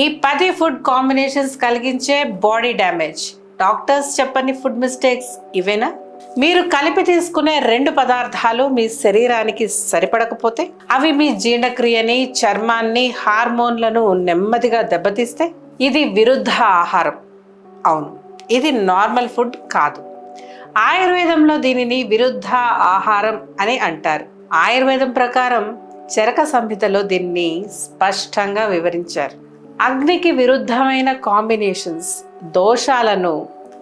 ఈ 10 food combinations కలిగించే body damage, doctors చెప్పని ఫుడ్ మిస్టేక్స్ ఇవేనా? మీరు కలిపి తీసుకునే 2 పదార్థాలు మీ శరీరానికి సరిపడకపోతే, అవి మీ జీర్ణక్రియని, చర్మాన్ని, హార్మోన్లను నెమ్మదిగా దెబ్బతీస్తే ఇది విరుద్ధ ఆహారం. అవును, ఇది నార్మల్ ఫుడ్ కాదు. ఆయుర్వేదంలో దీనిని విరుద్ధ ఆహారం అని అంటారు. ఆయుర్వేదం ప్రకారం చరక సంహితలో దీన్ని స్పష్టంగా వివరించారు. అగ్నికి విరుద్ధమైన కాంబినేషన్స్ దోషాలను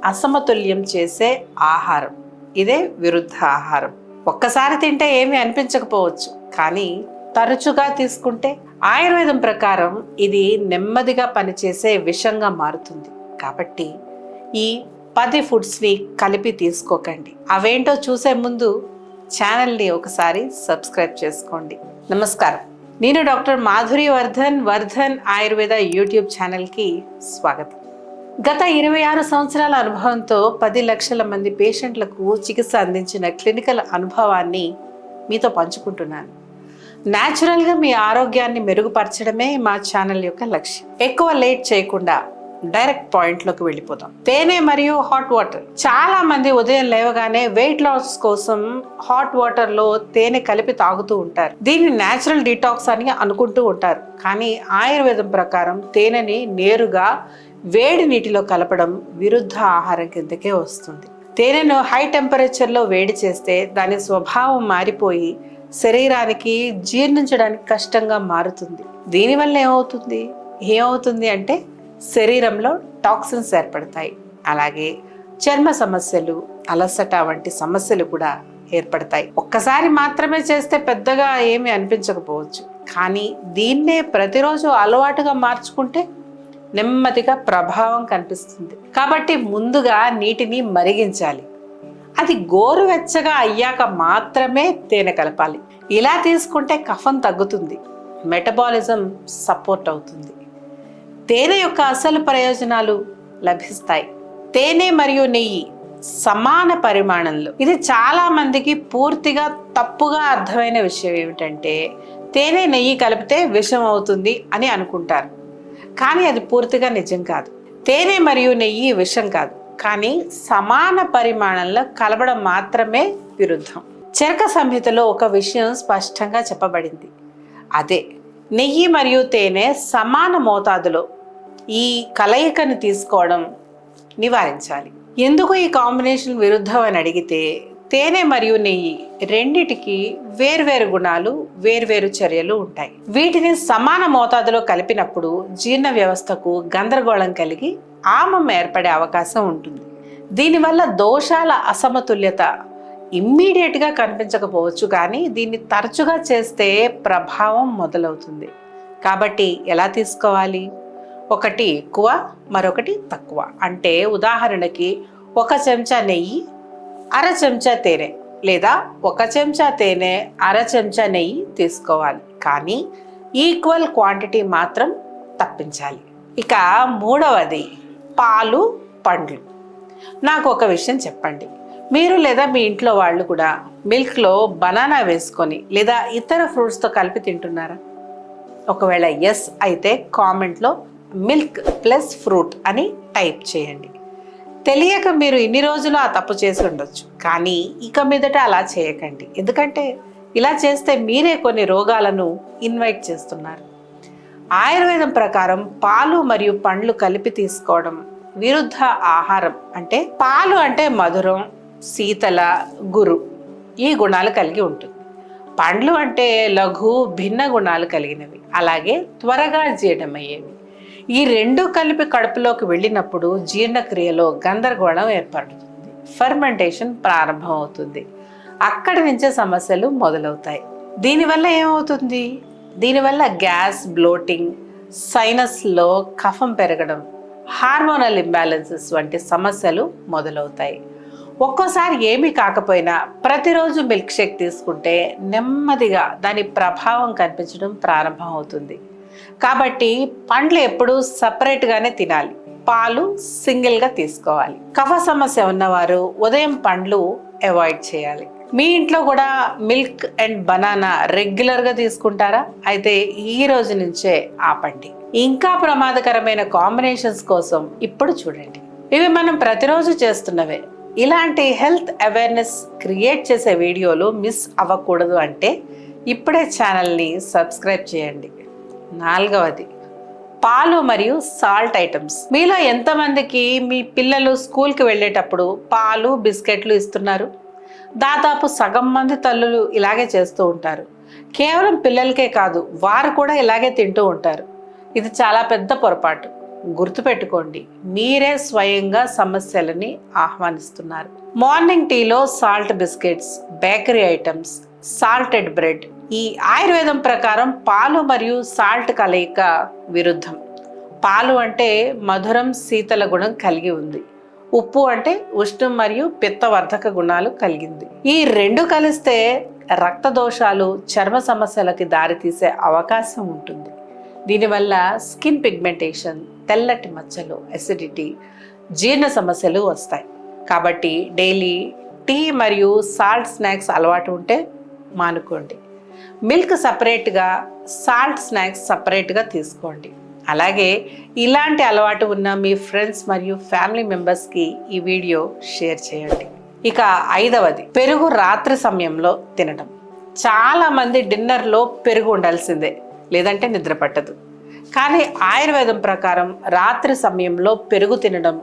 అసమతుల్యం చేసే ఆహారం. ఇదే విరుద్ధ ఆహారం. ఒక్కసారి తింటే ఏమీ అనిపించకపోవచ్చు, కానీ తరచుగా తీసుకుంటే ఆయుర్వేదం ప్రకారం ఇది నెమ్మదిగా పనిచేసే విషంగా మారుతుంది. కాబట్టి ఈ 10 ఫుడ్స్ని కలిపి తీసుకోకండి. అవేంటో చూసే ముందు ఛానల్ని ఒకసారి సబ్స్క్రైబ్ చేసుకోండి. నమస్కారం, నేను డాక్టర్ మాధురి వర్ధన్ ఆయుర్వేద యూట్యూబ్ ఛానల్కి స్వాగతం. గత 26 సంవత్సరాల అనుభవంతో 10 లక్షల మంది పేషెంట్లకు చికిత్స అందించిన క్లినికల్ అనుభవాన్ని మీతో పంచుకుంటున్నాను. న్యాచురల్గా మీ ఆరోగ్యాన్ని మెరుగుపరచడమే మా ఛానల్ యొక్క లక్ష్యం. ఎక్కువ లేట్ చేయకుండా డైరెక్ట్ పాయింట్లోకి వెళ్ళిపోతాం. తేనె మరియు హాట్ వాటర్. చాలా మంది ఉదయం లేవగానే వెయిట్ లాస్ కోసం హాట్ వాటర్లో తేనె కలిపి తాగుతూ ఉంటారు. దీన్ని న్యాచురల్ డీటాక్స్ అని అనుకుంటూ ఉంటారు. కానీ ఆయుర్వేదం ప్రకారం తేనెని నేరుగా వేడి నీటిలో కలపడం విరుద్ధ ఆహారం కిందకే వస్తుంది. తేనెను హై టెంపరేచర్లో వేడి చేస్తే దాని స్వభావం మారిపోయి శరీరానికి జీర్ణించడానికి కష్టంగా మారుతుంది. దీనివల్ల ఏమవుతుంది అంటే శరీరంలో టాక్సిన్స్ ఏర్పడతాయి. అలాగే చర్మ సమస్యలు, అలసట వంటి సమస్యలు కూడా ఏర్పడతాయి. ఒక్కసారి మాత్రమే చేస్తే పెద్దగా ఏమీ అనిపించకపోవచ్చు, కానీ దీన్నే ప్రతిరోజు అలవాటుగా మార్చుకుంటే నెమ్మదిగా ప్రభావం కనిపిస్తుంది. కాబట్టి ముందుగా నీటిని మరిగించాలి. అది గోరువెచ్చగా అయ్యాక మాత్రమే తేనె కలపాలి. ఇలా తీసుకుంటే కఫం తగ్గుతుంది, మెటబాలిజం సపోర్ట్ అవుతుంది, తేనె యొక్క అసలు ప్రయోజనాలు లభిస్తాయి. తేనె మరియు నెయ్యి సమాన పరిమాణంలో. ఇది చాలా మందికి పూర్తిగా తప్పుగా అర్థమైన విషయం ఏమిటంటే తేనె నెయ్యి కలిపితే విషం అవుతుంది అని అనుకుంటారు. కానీ అది పూర్తిగా నిజం కాదు. తేనె మరియు నెయ్యి విషం కాదు, కానీ సమాన పరిమాణంలో కలపడం మాత్రమే విరుద్ధం. చరక సంహితలో ఒక విషయం స్పష్టంగా చెప్పబడింది. అదే నెయ్యి మరియు తేనె సమాన మోతాదులో ఈ కలయికను తీసుకోవడం నివారించాలి. ఎందుకు ఈ కాంబినేషన్ విరుద్ధం అని అడిగితే, తేనె మరియు నెయ్యి రెండిటికి వేర్వేరు గుణాలు, వేర్వేరు చర్యలు ఉంటాయి. వీటిని సమాన మోతాదులో కలిపినప్పుడు జీర్ణ వ్యవస్థకు గందరగోళం కలిగి ఆమం ఏర్పడే అవకాశం ఉంటుంది. దీనివల్ల దోషాల అసమతుల్యత ఇమ్మీడియట్గా కనిపించకపోవచ్చు, కానీ దీన్ని తరచుగా చేస్తే ప్రభావం మొదలవుతుంది. కాబట్టి ఎలా తీసుకోవాలి? ఒకటి ఎక్కువ, మరొకటి తక్కువ. అంటే ఉదాహరణకి 1 చెంచా నెయ్యి, 1/2 చెంచా తేనె, లేదా 1 చెంచా తేనె, 1/2 చెంచా నెయ్యి తీసుకోవాలి. కానీ ఈక్వల్ క్వాంటిటీ మాత్రం తప్పించాలి. ఇక మూడవది పాలు, పండ్లు. నాకు ఒక విషయం చెప్పండి, మీరు లేదా మీ ఇంట్లో వాళ్ళు కూడా మిల్క్లో బనానా వేసుకొని లేదా ఇతర ఫ్రూట్స్తో కలిపి తింటున్నారా? ఒకవేళ ఎస్ అయితే కామెంట్లో మిల్క్ ప్లస్ ఫ్రూట్ అని టైప్ చేయండి. తెలియక మీరు ఇన్ని రోజులు ఆ తప్పు చేసి ఉండొచ్చు, కానీ ఇక మీదట అలా చేయకండి. ఎందుకంటే ఇలా చేస్తే మీరే కొన్ని రోగాలను ఇన్వైట్ చేస్తున్నారు. ఆయుర్వేదం ప్రకారం పాలు మరియు పండ్లు కలిపి తీసుకోవడం విరుద్ధ ఆహారం. అంటే పాలు అంటే మధురం, శీతల, గురు ఈ గుణాలు కలిగి ఉంటుంది. పండ్లు అంటే లఘు, భిన్న గుణాలు కలిగినవి, అలాగే త్వరగా జీర్ణమయ్యేవి. ఈ రెండు కలిపి కడుపులోకి వెళ్ళినప్పుడు జీర్ణక్రియలో గందరగోళం ఏర్పడుతుంది, ఫర్మెంటేషన్ ప్రారంభం అవుతుంది. అక్కడి నుంచే సమస్యలు మొదలవుతాయి. దీనివల్ల ఏమవుతుంది? దీనివల్ల గ్యాస్, బ్లోటింగ్, సైనస్లో కఫం పెరగడం, హార్మోనల్ ఇంబ్యాలెన్సెస్ వంటి సమస్యలు మొదలవుతాయి. ఒక్కోసారి ఏమీ కాకపోయినా ప్రతిరోజు మిల్క్ షేక్ తీసుకుంటే నెమ్మదిగా దాని ప్రభావం కనిపించడం ప్రారంభం అవుతుంది. కాబట్టి పండ్లు ఎప్పుడూ సపరేట్గానే తినాలి, పాలు సింగిల్గా తీసుకోవాలి. కఫ సమస్య ఉన్నవారు ఉదయం పండ్లు అవాయిడ్ చేయాలి. మీ ఇంట్లో కూడా మిల్క్ అండ్ బనానా రెగ్యులర్గా తీసుకుంటారా? అయితే ఈ రోజు నుంచే ఆపండి. ఇంకా ప్రమాదకరమైన కాంబినేషన్స్ కోసం ఇప్పుడు చూడండి. ఇవి మనం ప్రతిరోజు చేస్తున్నవే. ఇలాంటి హెల్త్ అవేర్నెస్ క్రియేట్ చేసే వీడియోలు మిస్ అవ్వకూడదు అంటే ఇప్పుడే ఛానల్ని సబ్స్క్రైబ్ చేయండి. 4వది, పాలు మరియు సాల్ట్ ఐటమ్స్. మీలో ఎంతమందికి మీ పిల్లలు స్కూల్కి వెళ్ళేటప్పుడు పాలు బిస్కెట్లు ఇస్తున్నారు? దాదాపు సగం మంది తల్లులు ఇలాగే చేస్తూ ఉంటారు. కేవలం పిల్లలకే కాదు, వారు కూడా ఇలాగే తింటూ ఉంటారు. ఇది చాలా పెద్ద పొరపాటు. గుర్తుపెట్టుకోండి, మీరే స్వయంగా సమస్యలని ఆహ్వానిస్తున్నారు. మార్నింగ్ టీలో salt biscuits, bakery items, salted bread. ఈ ఆయుర్వేదం ప్రకారం పాలు మరియు సాల్ట్ కలయిక విరుద్ధం. పాలు అంటే మధురం, శీతల గుణం కలిగి ఉంది. ఉప్పు అంటే ఉష్ణం మరియు పిత్తవర్ధక గుణాలు కలిగింది. ఈ రెండు కలిస్తే రక్త దోషాలు, చర్మ సమస్యలకి దారితీసే అవకాశం ఉంటుంది. దీనివల్ల స్కిన్ పిగ్మెంటేషన్, తెల్లటి మచ్చలు, అసిడిటీ, జీర్ణ సమస్యలు వస్తాయి. కాబట్టి డైలీ టీ మరియు సాల్ట్ స్నాక్స్ అలవాటు ఉంటే మానుకోండి. మిల్క్ సపరేట్గా, సాల్ట్ స్నాక్స్ సపరేట్గా తీసుకోండి. అలాగే ఇలాంటి అలవాటు ఉన్న మీ ఫ్రెండ్స్ మరియు ఫ్యామిలీ మెంబర్స్కి ఈ వీడియో షేర్ చేయండి. ఇక 5వది, పెరుగు రాత్రి సమయంలో తినడం. చాలామంది డిన్నర్లో పెరుగు ఉండాల్సిందే, లేదంటే నిద్ర పట్టదు. కానీ ఆయుర్వేదం ప్రకారం రాత్రి సమయంలో పెరుగు తినడం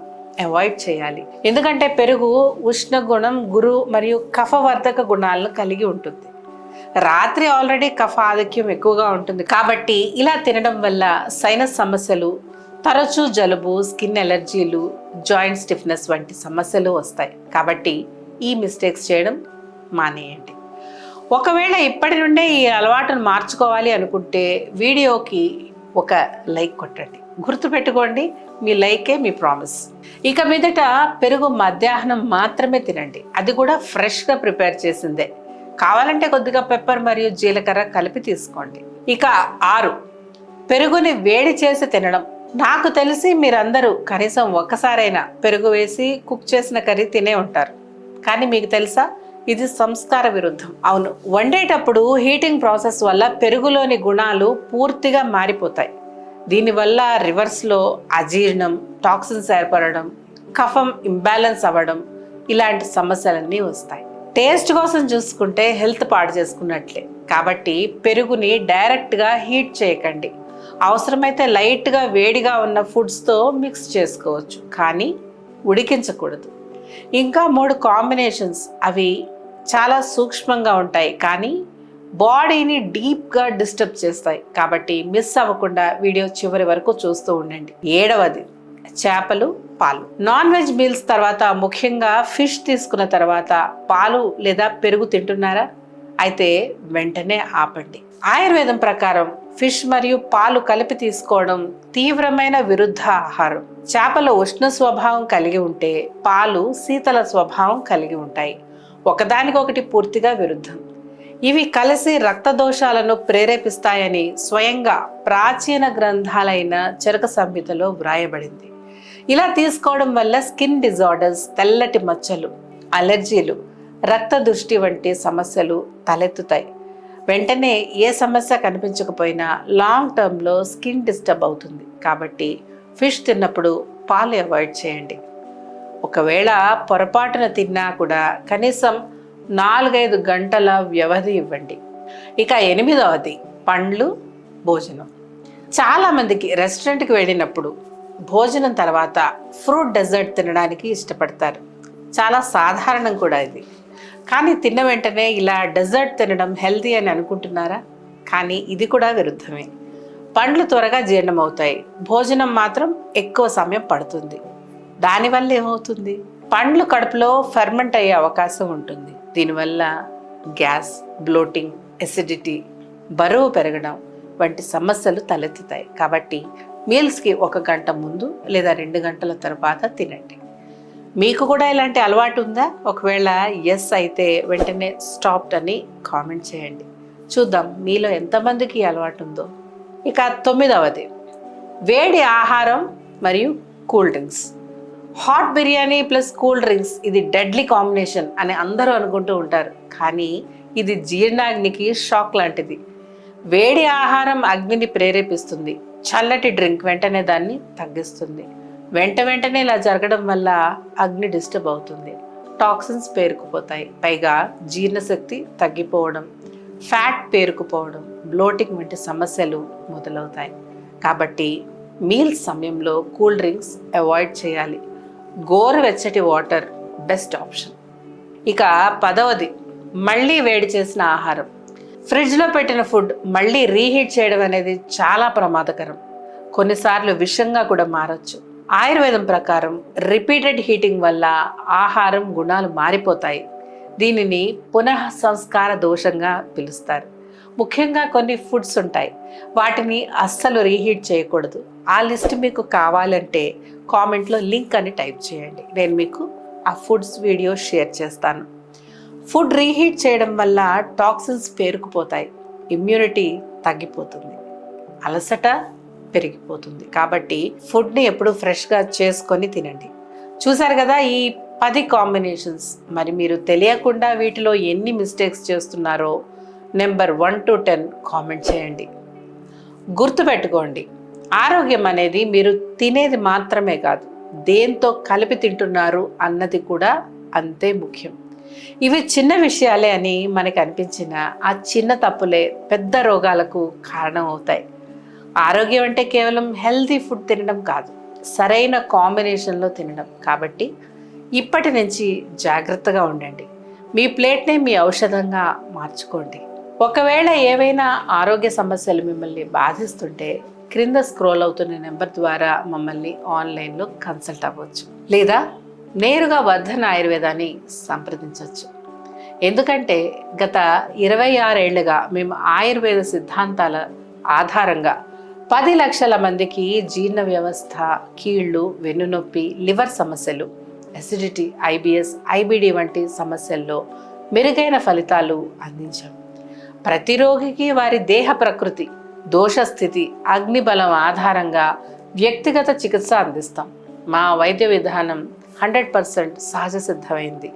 అవాయిడ్ చేయాలి. ఎందుకంటే పెరుగు ఉష్ణ గుణం, గురు మరియు కఫవర్ధక గుణాలను కలిగి ఉంటుంది. రాత్రి ఆల్రెడీ కఫ ఆధిక్యం ఎక్కువగా ఉంటుంది. కాబట్టి ఇలా తినడం వల్ల సైనస్ సమస్యలు, తరచూ జలుబు, స్కిన్ ఎలర్జీలు, జాయింట్ స్టిఫ్నెస్ వంటి సమస్యలు వస్తాయి. కాబట్టి ఈ మిస్టేక్స్ చేయడం మానేయండి. ఒకవేళ ఇప్పటి నుండే ఈ అలవాటును మార్చుకోవాలి అనుకుంటే వీడియోకి ఒక లైక్ కొట్టండి. గుర్తుపెట్టుకోండి, మీ లైకే మీ ప్రామిస్. ఇక మీదట పెరుగు మధ్యాహ్నం మాత్రమే తినండి. అది కూడా ఫ్రెష్గా ప్రిపేర్ చేసిందే. కావాలంటే కొద్దిగా పెప్పర్ మరియు జీలకర్ర కలిపి తీసుకోండి. ఇక 6, పెరుగుని వేడి చేసి తినడం. నాకు తెలిసి మీరందరూ కనీసం ఒక్కసారైనా పెరుగు వేసి కుక్ చేసిన కర్రీ తినే ఉంటారు. కానీ మీకు తెలుసా, ఇది సంస్కార విరుద్ధం. అవును, వండేటప్పుడు హీటింగ్ ప్రాసెస్ వల్ల పెరుగులోని గుణాలు పూర్తిగా మారిపోతాయి. దీనివల్ల రివర్స్లో అజీర్ణం, టాక్సిన్స్ ఏర్పడడం, కఫం ఇంబ్యాలెన్స్ అవ్వడం, ఇలాంటి సమస్యలన్నీ వస్తాయి. టేస్ట్ కోసం చూసుకుంటే హెల్త్ పాడు చేసుకున్నట్లే. కాబట్టి పెరుగుని డైరెక్ట్గా హీట్ చేయకండి. అవసరమైతే లైట్గా వేడిగా ఉన్న ఫుడ్స్తో మిక్స్ చేసుకోవచ్చు, కానీ ఉడికించకూడదు. ఇంకా 3 కాంబినేషన్స్. అవి చాలా సూక్ష్మంగా ఉంటాయి, కానీ బాడీని డీప్గా డిస్టర్బ్ చేస్తాయి. కాబట్టి మిస్ అవ్వకుండా వీడియో చివరి వరకు చూస్తూ ఉండండి. 7వది, చేపలు, పాలు. నాన్ వెజ్ మీల్స్ తర్వాత, ముఖ్యంగా ఫిష్ తీసుకున్న తర్వాత పాలు లేదా పెరుగు తింటున్నారా? అయితే వెంటనే ఆపండి. ఆయుర్వేదం ప్రకారం ఫిష్ మరియు పాలు కలిపి తీసుకోవడం తీవ్రమైన విరుద్ధ ఆహారం. చేపలు ఉష్ణ స్వభావం కలిగి ఉంటే పాలు శీతల స్వభావం కలిగి ఉంటాయి. ఒకదానికొకటి పూర్తిగా విరుద్ధం. ఇవి కలిసి రక్త దోషాలను ప్రేరేపిస్తాయని స్వయంగా ప్రాచీన గ్రంథాలైన చరక సంహితలో వ్రాయబడింది. ఇలా తీసుకోవడం వల్ల స్కిన్ డిజార్డర్స్, తెల్లటి మచ్చలు, అలర్జీలు, రక్త దృష్టి వంటి సమస్యలు తలెత్తుతాయి. వెంటనే ఏ సమస్య కనిపించకపోయినా లాంగ్ టర్మ్లో స్కిన్ డిస్టర్బ్ అవుతుంది. కాబట్టి ఫిష్ తిన్నప్పుడు పాలు అవాయిడ్ చేయండి. ఒకవేళ పొరపాటున తిన్నా కూడా కనీసం 4-5 గంటల వ్యవధి ఇవ్వండి. ఇక 8వది, పండ్లు, భోజనం. చాలామందికి రెస్టారెంట్కి వెళ్ళినప్పుడు భోజనం తర్వాత ఫ్రూట్ డెజర్ట్ తినడానికి ఇష్టపడతారు. చాలా సాధారణం కూడా ఇది. కానీ తిన్న వెంటనే ఇలా డెజర్ట్ తినడం హెల్తీ అని అనుకుంటున్నారా? కానీ ఇది కూడా విరుద్ధమే. పండ్లు త్వరగా జీర్ణమవుతాయి, భోజనం మాత్రం ఎక్కువ సమయం పడుతుంది. దానివల్ల ఏమవుతుంది? పండ్లు కడుపులో ఫెర్మెంట్ అయ్యే అవకాశం ఉంటుంది. దీనివల్ల గ్యాస్, బ్లోటింగ్, ఎసిడిటీ, బరువు పెరగడం వంటి సమస్యలు తలెత్తుతాయి. కాబట్టి మీల్స్కి 1 గంట ముందు లేదా 2 గంటల తర్వాత తినండి. మీకు కూడా ఇలాంటి అలవాటు ఉందా? ఒకవేళ ఎస్ అయితే వెంటనే స్టాప్డ్ అని కామెంట్ చేయండి. చూద్దాం మీలో ఎంతమందికి అలవాటు ఉందో. ఇక 9వది, వేడి ఆహారం మరియు cool drinks. Hot biryani plus cool drinks, ఇది డెడ్లీ కాంబినేషన్ అని అందరూ అనుకుంటూ ఉంటారు. కానీ ఇది జీర్ణాగ్నికి షాక్ లాంటిది. వేడి ఆహారం అగ్నిని ప్రేరేపిస్తుంది, చల్లటి డ్రింక్ వెంటనే దాన్ని తగ్గిస్తుంది. వెంటనే ఇలా జరగడం వల్ల అగ్ని డిస్టర్బ్ అవుతుంది, టాక్సిన్స్ పేరుకుపోతాయి. పైగా జీర్ణశక్తి తగ్గిపోవడం, ఫ్యాట్ పేరుకుపోవడం, బ్లోటింగ్ వంటి సమస్యలు మొదలవుతాయి. కాబట్టి మీల్స్ సమయంలో కూల్ డ్రింక్స్ అవాయిడ్ చేయాలి. గోరువెచ్చటి వాటర్ బెస్ట్ ఆప్షన్. ఇక 10వది, మళ్ళీ వేడి చేసిన ఆహారం. ఫ్రిడ్జ్లో పెట్టిన ఫుడ్ మళ్ళీ రీహీట్ చేయడం అనేది చాలా ప్రమాదకరం, కొన్నిసార్లు విషంగా కూడా మారచ్చు. ఆయుర్వేదం ప్రకారం రిపీటెడ్ హీటింగ్ వల్ల ఆహారం గుణాలు మారిపోతాయి. దీనిని పునః సంస్కార దోషంగా పిలుస్తారు. ముఖ్యంగా కొన్ని ఫుడ్స్ ఉంటాయి, వాటిని అస్సలు రీహీట్ చేయకూడదు. ఆ లిస్ట్ మీకు కావాలంటే కామెంట్లో లింక్ అని టైప్ చేయండి, నేను మీకు ఆ ఫుడ్స్ వీడియో షేర్ చేస్తాను. ఫుడ్ రీహీట్ చేయడం వల్ల టాక్సిన్స్ పేరుకుపోతాయి, ఇమ్యూనిటీ తగ్గిపోతుంది, అలసట పెరిగిపోతుంది. కాబట్టి ఫుడ్ని ఎప్పుడు ఫ్రెష్గా చేసుకొని తినండి. చూసారు కదా ఈ 10 కాంబినేషన్స్. మరి మీరు తెలియకుండా వీటిలో ఎన్ని మిస్టేక్స్ చేస్తున్నారో నెంబర్ 1 to 10 కామెంట్ చేయండి. గుర్తుపెట్టుకోండి, ఆరోగ్యం అనేది మీరు తినేది మాత్రమే కాదు, దేంతో కలిపి తింటున్నారు అన్నది కూడా అంతే ముఖ్యం. ఇవి చిన్న విషయాలే అని మనకు అనిపించిన ఆ చిన్న తప్పులే పెద్ద రోగాలకు కారణం అవుతాయి. ఆరోగ్యం అంటే కేవలం హెల్తీ ఫుడ్ తినడం కాదు, సరైన కాంబినేషన్లో తినడం. కాబట్టి ఇప్పటి నుంచి జాగ్రత్తగా ఉండండి, మీ ప్లేట్ని మీ ఔషధంగా మార్చుకోండి. ఒకవేళ ఏవైనా ఆరోగ్య సమస్యలు మిమ్మల్ని బాధిస్తుంటే క్రింద స్క్రోల్ అవుతున్న నెంబర్ ద్వారా మమ్మల్ని ఆన్లైన్లో కన్సల్ట్ అవ్వచ్చు, లేదా నేరుగా వర్ధన్ ఆయుర్వేదాన్ని సంప్రదించవచ్చు. ఎందుకంటే గత 26 ఏళ్లుగా మేము ఆయుర్వేద సిద్ధాంతాల ఆధారంగా 10 లక్షల మందికి జీర్ణ వ్యవస్థ, కీళ్ళు, వెన్నునొప్పి, లివర్ సమస్యలు, అసిడిటీ, IBS, IBD వంటి సమస్యల్లో మెరుగైన ఫలితాలు అందించాం. ప్రతి రోగికి వారి దేహ ప్రకృతి, దోషస్థితి, అగ్నిబలం ఆధారంగా వ్యక్తిగత చికిత్స అందిస్తాం. మా వైద్య విధానం 100% సహజ సిద్ధమైంది.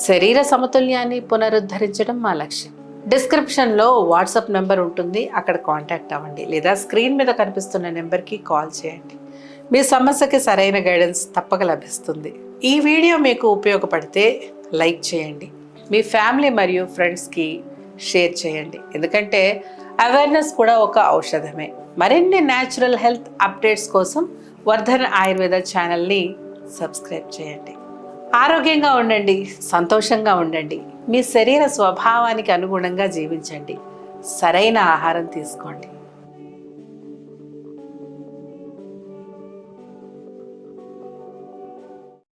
శరీర సమతుల్యాన్ని పునరుద్ధరించడం మా లక్ష్యం. డిస్క్రిప్షన్లో వాట్సాప్ నెంబర్ ఉంటుంది, అక్కడ కాంటాక్ట్ అవ్వండి, లేదా స్క్రీన్ మీద కనిపిస్తున్న నెంబర్కి కాల్ చేయండి. మీ సమస్యకి సరైన గైడెన్స్ తప్పక లభిస్తుంది. ఈ వీడియో మీకు ఉపయోగపడితే లైక్ చేయండి, మీ ఫ్యామిలీ మరియు ఫ్రెండ్స్కి షేర్ చేయండి. ఎందుకంటే అవేర్నెస్ కూడా ఒక ఔషధమే. మరిన్ని న్యాచురల్ హెల్త్ అప్డేట్స్ కోసం వర్ధన్ ఆయుర్వేద ఛానల్ని సబ్స్క్రైబ్ చేయండి. ఆరోగ్యంగా ఉండండి, సంతోషంగా ఉండండి, మీ శరీర స్వభావానికి అనుగుణంగా జీవించండి, సరైన ఆహారం తీసుకోండి.